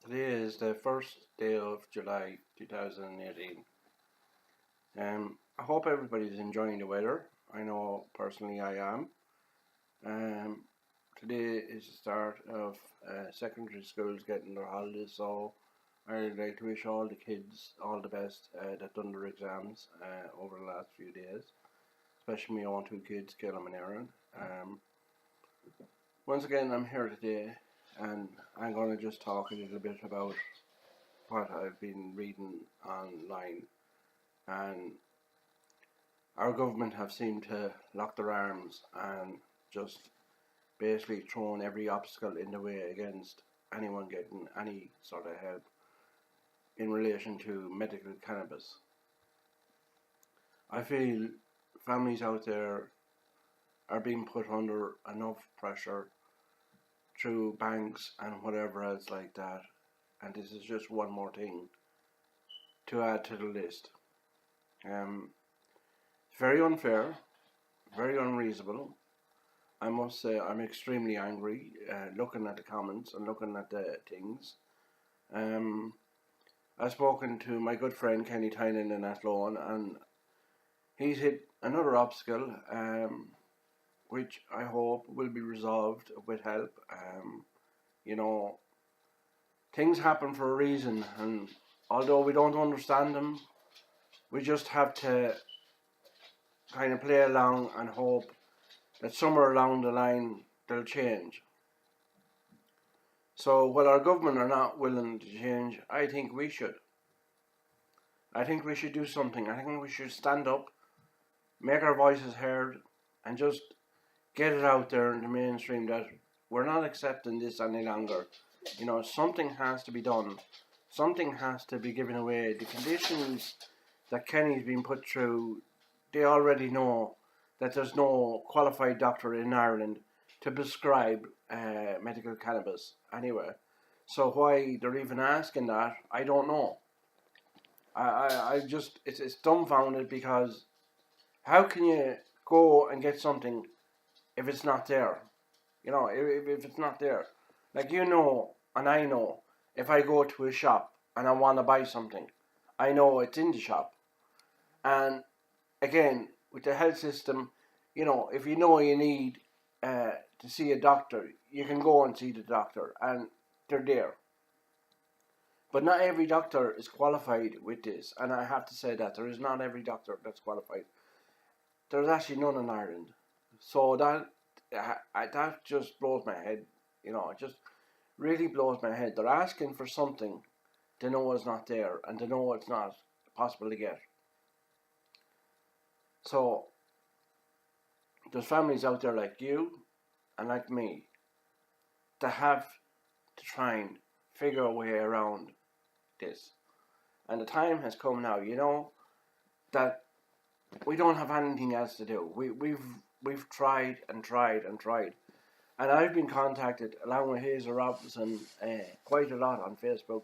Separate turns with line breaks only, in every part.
Today is the first day of July 2018. I hope everybody's enjoying the weather. I know personally I am. Um, Today is the start of secondary schools getting their holidays, so I'd like to wish all the kids all the best that done their exams over the last few days, especially my own two kids, Caleb and Aaron. Once again, I'm here today and I'm going to just talk a little bit about what I've been reading online, and our government have seemed to lock their arms and just basically thrown every obstacle in the way against anyone getting any sort of help in relation to medical cannabis. I feel families out there are being put under enough pressure through banks and whatever else like that, and this is just one more thing to add to the list. It's very unfair, very unreasonable. I must say I'm extremely angry looking at the comments and looking at the things. I've spoken to my good friend Kenny Tynan in Athlone, and he's hit another obstacle, which I hope will be resolved with help. You know, things happen for a reason, and although we don't understand them, we just have to kind of play along and hope that somewhere along the line they'll change. So while our government are not willing to change, I think we should. I think we should do something. I think we should stand up, make our voices heard, and just get it out there in the mainstream that we're not accepting this any longer. You know, something has to be done. Something has to be given away. The conditions that Kenny's been put through, they already know that there's no qualified doctor in Ireland to prescribe medical cannabis anyway. So why they're even asking that, I don't know. I just, it's dumbfounded, because how can you go and get something if it's not there? You know, if it's not there. Like, you know, and I know, if I go to a shop and I want to buy something, I know it's in the shop. And again, with the health system, you know, if you know you need to see a doctor, you can go and see the doctor, and they're there. But not every doctor is qualified with this, and I have to say that there is not every doctor that's qualified. There's actually none in Ireland, so that just blows my head. You know, it just really blows my head. They're asking for something they know is not there, and they know it's not possible to get. So there's families out there like you and like me that have to try and figure a way around this. And the time has come now, you know, that we don't have anything else to do. We've tried and tried and tried. And I've been contacted, along with Hazel Robinson, quite a lot on Facebook.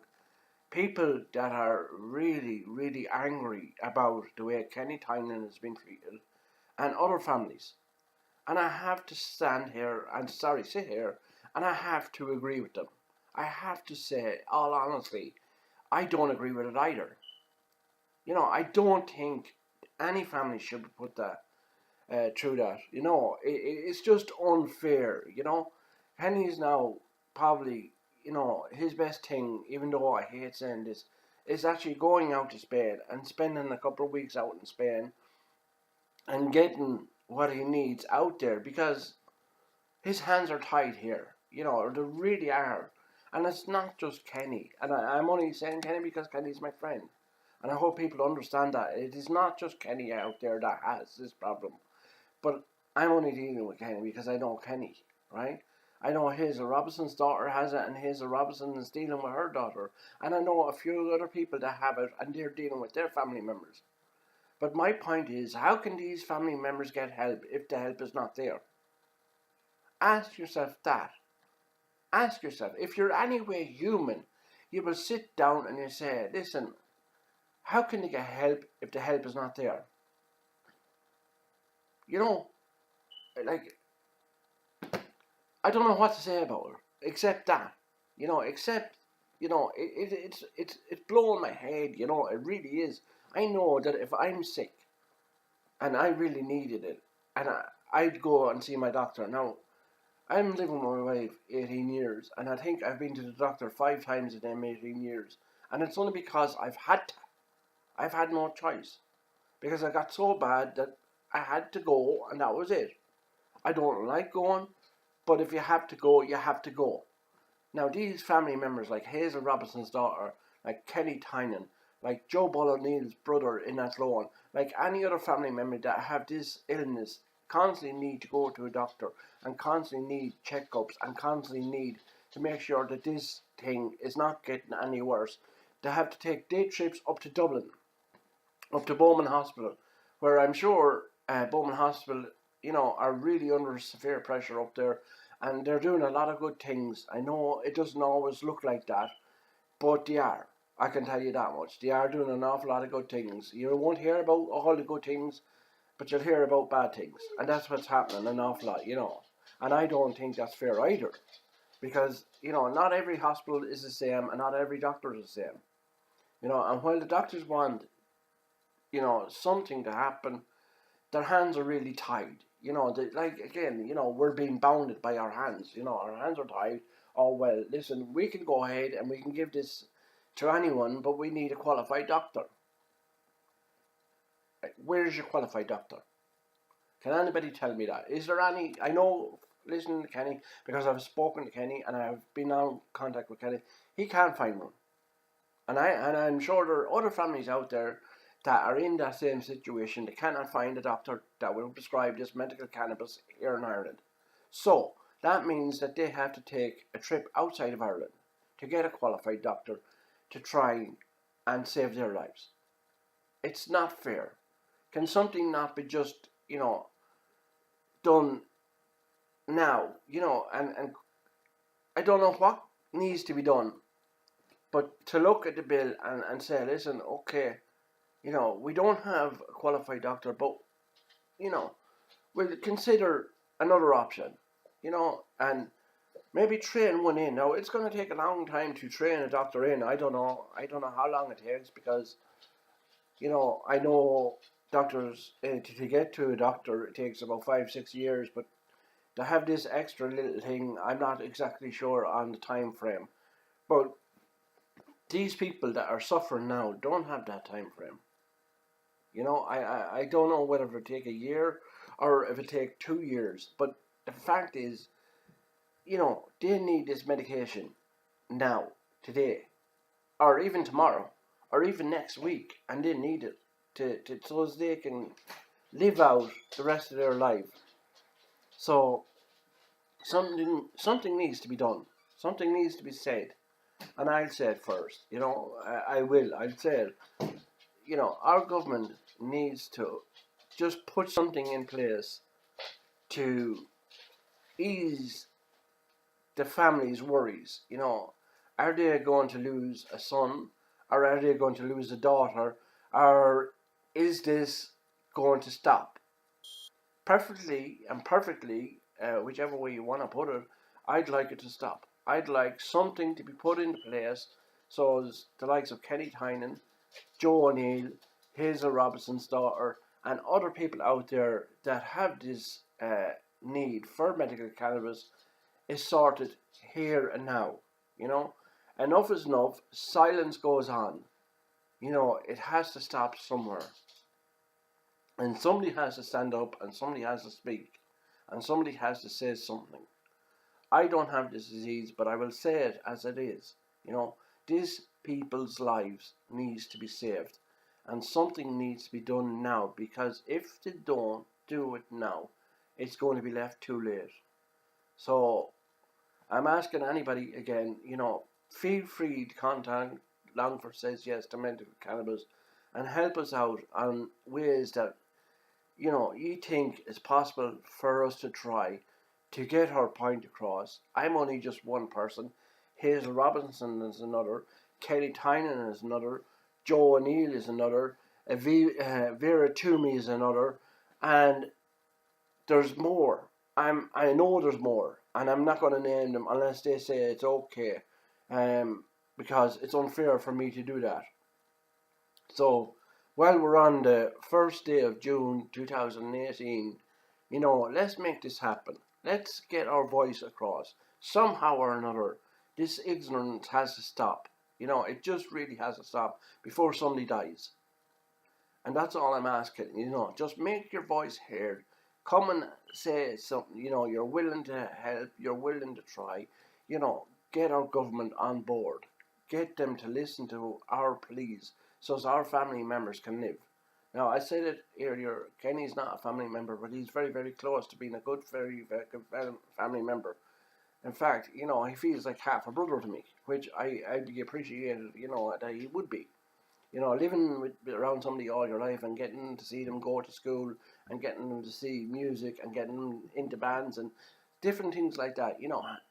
People that are really, really angry about the way Kenny Tynan has been treated, and other families. And I have to sit here, and I have to agree with them. I have to say, all honestly, I don't agree with it either. You know, I don't think any family should be put through that. You know, it's just unfair. You know, Henry's now probably, you know, his best thing, even though I hate saying this, is actually going out to Spain and spending a couple of weeks out in Spain and getting what he needs out there, because his hands are tied here. You know, they really are. And it's not just Kenny. And I'm only saying Kenny because Kenny's my friend. And I hope people understand that. It is not just Kenny out there that has this problem. But I'm only dealing with Kenny because I know Kenny, right? I know Hazel Robinson's daughter has it, and Hazel Robinson is dealing with her daughter. And I know a few other people that have it, and they're dealing with their family members. But my point is, how can these family members get help if the help is not there? Ask yourself that. Ask yourself, if you're any way human, you will sit down and you say, listen, how can they get help if the help is not there? You know, like, I don't know what to say about her, except that. You know, it's blowing my head. It really is. I know that if I'm sick and I really needed it, and I'd go and see my doctor. Now, I'm living with my wife 18 years, and I think I've been to the doctor 5 times in them 18 years. And it's only because I've had to. I've had no choice. Because I got so bad that I had to go, and that was it. I don't like going, but if you have to go, you have to go. Now, these family members, like Hazel Robinson's daughter, like Kenny Tynan, like Joe O'Neill's brother in Athlone, like any other family member that have this illness, constantly need to go to a doctor and constantly need checkups and constantly need to make sure that this thing is not getting any worse. They have to take day trips up to Dublin, up to Bowman Hospital, where I'm sure Bowman Hospital, are really under severe pressure up there, and they're doing a lot of good things. I know it doesn't always look like that, but they are. I can tell you that much. They are doing an awful lot of good things. You won't hear about all the good things, but you'll hear about bad things, and that's what's happening an awful lot. And I don't think that's fair either, because not every hospital is the same, and not every doctor is the same. And while the doctors want something to happen, their hands are really tied. We're being bounded by our hands. Our hands are tied. Oh, well, listen, we can go ahead and we can give this to anyone, but we need a qualified doctor. Where's your qualified doctor? Can anybody tell me that? Is there any? I know, listening to Kenny, because I've spoken to Kenny and I've been in contact with Kenny, he can't find one. And I'm sure there are other families out there that are in that same situation. They cannot find a doctor that will prescribe this medical cannabis here in Ireland. So that means that they have to take a trip outside of Ireland to get a qualified doctor to try and save their lives. It's not fair. Can something not be just, done now? And I don't know what needs to be done, but to look at the bill and say, listen, okay, we don't have a qualified doctor, but, we'll consider another option, and maybe train one in. Now, it's going to take a long time to train a doctor in. I don't know how long it takes, because, I know doctors, to get to a doctor, it takes about 5-6 years, but to have this extra little thing, I'm not exactly sure on the time frame. But these people that are suffering now don't have that time frame. I don't know whether it will take a year or if it take 2 years, but the fact is, they need this medication now, today, or even tomorrow, or even next week, and they need it to so as they can live out the rest of their life. So something needs to be done. Something needs to be said, and I'll say it first. I'll say it. Our government needs to just put something in place to ease the family's worries. Are they going to lose a son, or are they going to lose a daughter, or is this going to stop? Perfectly, whichever way you want to put it, I'd like it to stop. I'd like something to be put into place so as the likes of Kenny Tynan, Joe O'Neill, Hazel Robinson's daughter, and other people out there that have this need for medical cannabis is sorted here and now. Enough is enough. Silence goes on. It has to stop somewhere. And somebody has to stand up, and somebody has to speak, and somebody has to say something. I don't have this disease, but I will say it as it is. These people's lives needs to be saved, and something needs to be done now, because if they don't do it now, it's going to be left too late. So I'm asking anybody again, feel free to contact Longford Says Yes to medical cannabis and help us out on ways that you think is possible for us to try to get our point across. I'm only just one person. Hazel Robinson is another. Kelly Tynan is another. Joe O'Neill is another. Vera Toomey is another. And there's more. I know there's more, and I'm not going to name them unless they say it's okay. because it's unfair for me to do that. So while we're on the first day of June 2018, let's make this happen. Let's get our voice across somehow or another. This ignorance has to stop. It just really has to stop before somebody dies. And that's all I'm asking. Just make your voice heard. Come and say something. You're willing to help. You're willing to try. Get our government on board. Get them to listen to our pleas so as our family members can live. Now, I said it earlier, Kenny's not a family member, but he's very, very close to being a good, very, very good family member. In fact, he feels like half a brother to me, which I'd be appreciated, that he would be. Living around somebody all your life and getting to see them go to school and getting them to see music and getting them into bands and different things like that,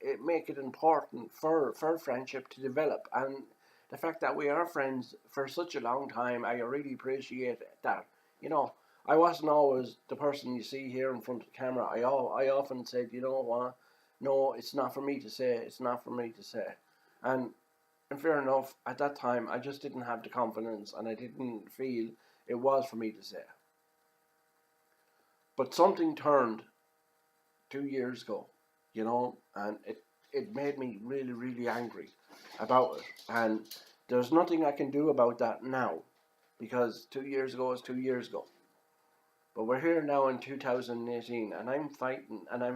it make it important for friendship to develop. And the fact that we are friends for such a long time, I really appreciate that. I wasn't always the person you see here in front of the camera. I often said, what, no, it's not for me to say, it's not for me to say. And fair enough, at that time, I just didn't have the confidence and I didn't feel it was for me to say. But something turned 2 years ago, and it made me really, really angry about it. And there's nothing I can do about that now, because 2 years ago is 2 years ago. But we're here now in 2018, and I'm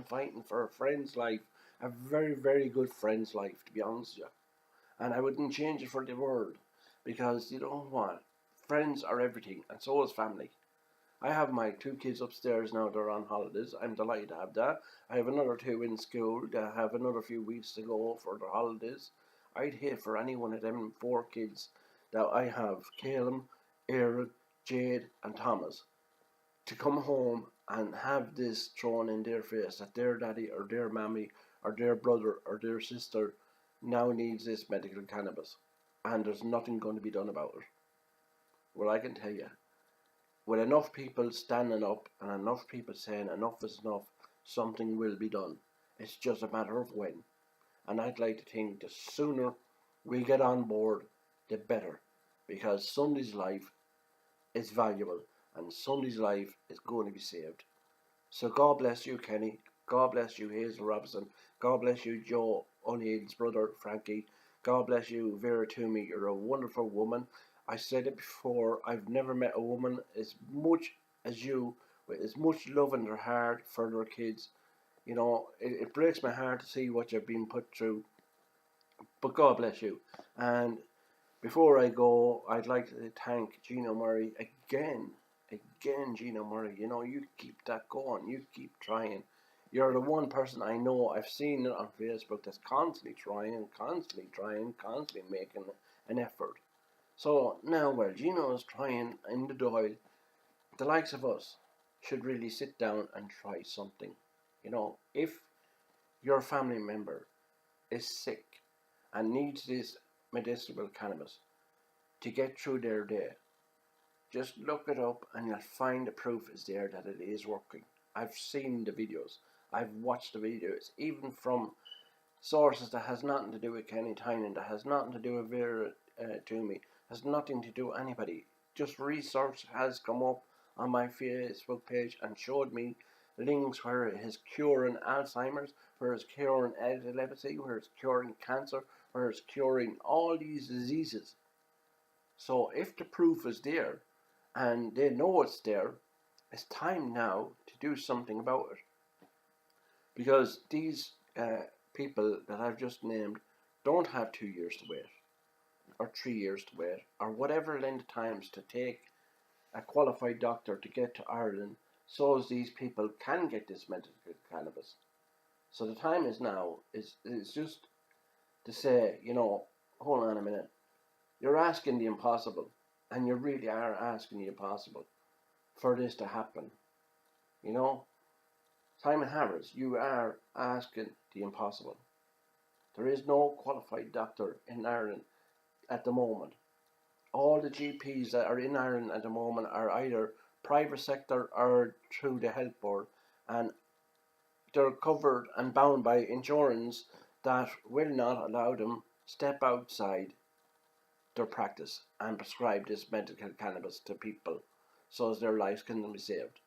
fighting for a friend's life, a very, very good friend's life, to be honest with you. And I wouldn't change it for the world, because you know what? Friends are everything, and so is family. I have my 2 kids upstairs now, they're on holidays. I'm delighted to have that. I have another 2 in school. They have another few weeks to go for their holidays. I'd hate for any one of them 4 kids that I have, Caleb, Aaron, Jade and Thomas, to come home and have this thrown in their face that their daddy or their mammy or their brother or their sister now needs this medical cannabis, and there's nothing going to be done about it. Well, I can tell you, with enough people standing up and enough people saying enough is enough, something will be done. It's just a matter of when. And I'd like to think the sooner we get on board, the better, because somebody's life is valuable and somebody's life is going to be saved. So God bless you, Kenny. God bless you, Hazel Robinson. God bless you, Joe O'Neill's brother, Frankie. God bless you, Vera Toomey. You're a wonderful woman. I said it before, I've never met a woman as much as you, with as much love in their heart for their kids. It breaks my heart to see what you've been put through. But God bless you. And before I go, I'd like to thank Gino Murray again. Again, Gino Murray. You keep that going. You keep trying. You're the one person I know, I've seen it on Facebook, that's constantly trying, constantly making an effort. So now, while Gino is trying in the Doyle, the likes of us should really sit down and try something. If your family member is sick and needs this medicinal cannabis to get through their day, just look it up and you'll find the proof is there that it is working. I've seen the videos. I've watched the videos, even from sources that has nothing to do with Kenny Tynan, that has nothing to do with Vera Toomey, has nothing to do with anybody. Just research has come up on my Facebook page and showed me links where it is curing Alzheimer's, where it's curing epilepsy, where it's curing cancer, where it's curing all these diseases. So if the proof is there, and they know it's there, it's time now to do something about it. Because these people that I've just named don't have 2 years to wait, or 3 years to wait, or whatever length of times to take a qualified doctor to get to Ireland, so as these people can get this medical cannabis. So the time is now, is just to say, hold on a minute, you're asking the impossible, and you really are asking the impossible for this to happen. Simon Harris, you are asking the impossible. There is no qualified doctor in Ireland at the moment. All the GPs that are in Ireland at the moment are either private sector or through the health board, and they're covered and bound by insurance that will not allow them step outside their practice and prescribe this medical cannabis to people so as their lives can be saved.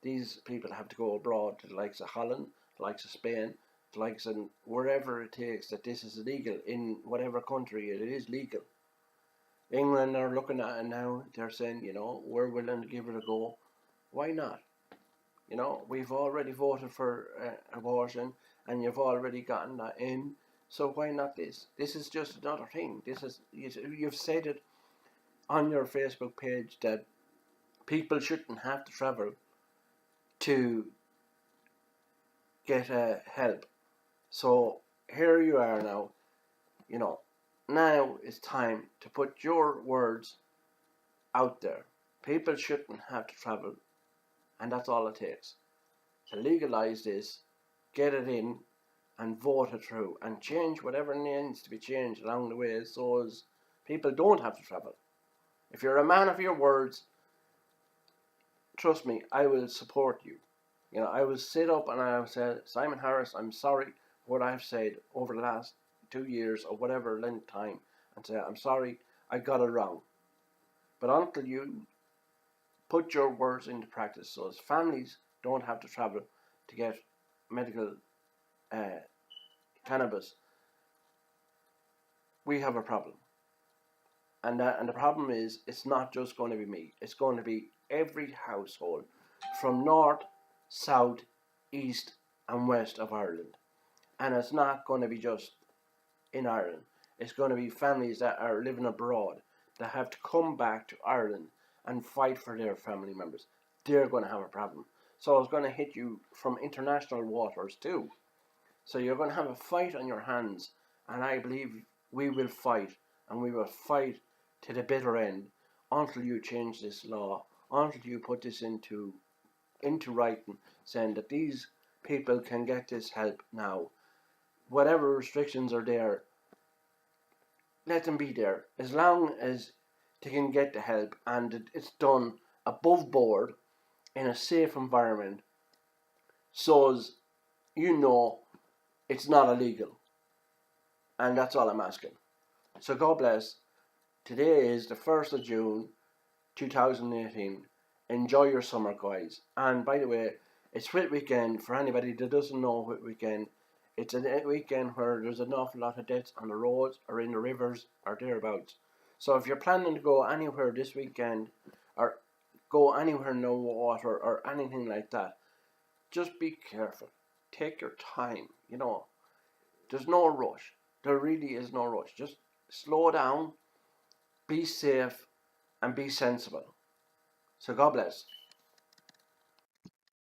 These people have to go abroad to the likes of Holland, the likes of Spain, the likes of wherever it takes that this is legal, in whatever country it is legal. England are looking at it now, they're saying, we're willing to give it a go. Why not? We've already voted for abortion, and you've already gotten that in. So why not this? This is just another thing. You've said it on your Facebook page that people shouldn't have to travel to get help. So here you are now. Now it's time to put your words out there. People shouldn't have to travel, and that's all it takes. To legalise this, get it in, and vote it through, and change whatever needs to be changed along the way so as people don't have to travel. If you're a man of your words, trust me, I will support you. I will sit up and I will say, Simon Harris, I'm sorry for what I've said over the last 2 years or whatever length of time, and say, I'm sorry, I got it wrong. But until you put your words into practice so as families don't have to travel to get medical cannabis, we have a problem. And the problem is, it's not just going to be me. It's going to be every household from north, south, east and west of Ireland. And it's not going to be just in Ireland. It's going to be families that are living abroad that have to come back to Ireland and fight for their family members. They're going to have a problem. So it's going to hit you from international waters too. So you're going to have a fight on your hands, and I believe we will fight, and we will fight to the bitter end until you change this law, until you put this into writing, saying that these people can get this help now. Whatever restrictions are there, let them be there, as long as they can get the help and it's done above board in a safe environment, so as it's not illegal. And that's all I'm asking. So God bless. Today is the 1st of June 2018. Enjoy your summer, guys. And by the way, it's Whit Weekend. For anybody that doesn't know Whit Weekend, it's a weekend where there's an awful lot of deaths on the roads or in the rivers or thereabouts. So if you're planning to go anywhere this weekend, or go anywhere no water or anything like that, just be careful. Take your time. There's no rush. There really is no rush. Just slow down, be safe, and be sensible. So God bless.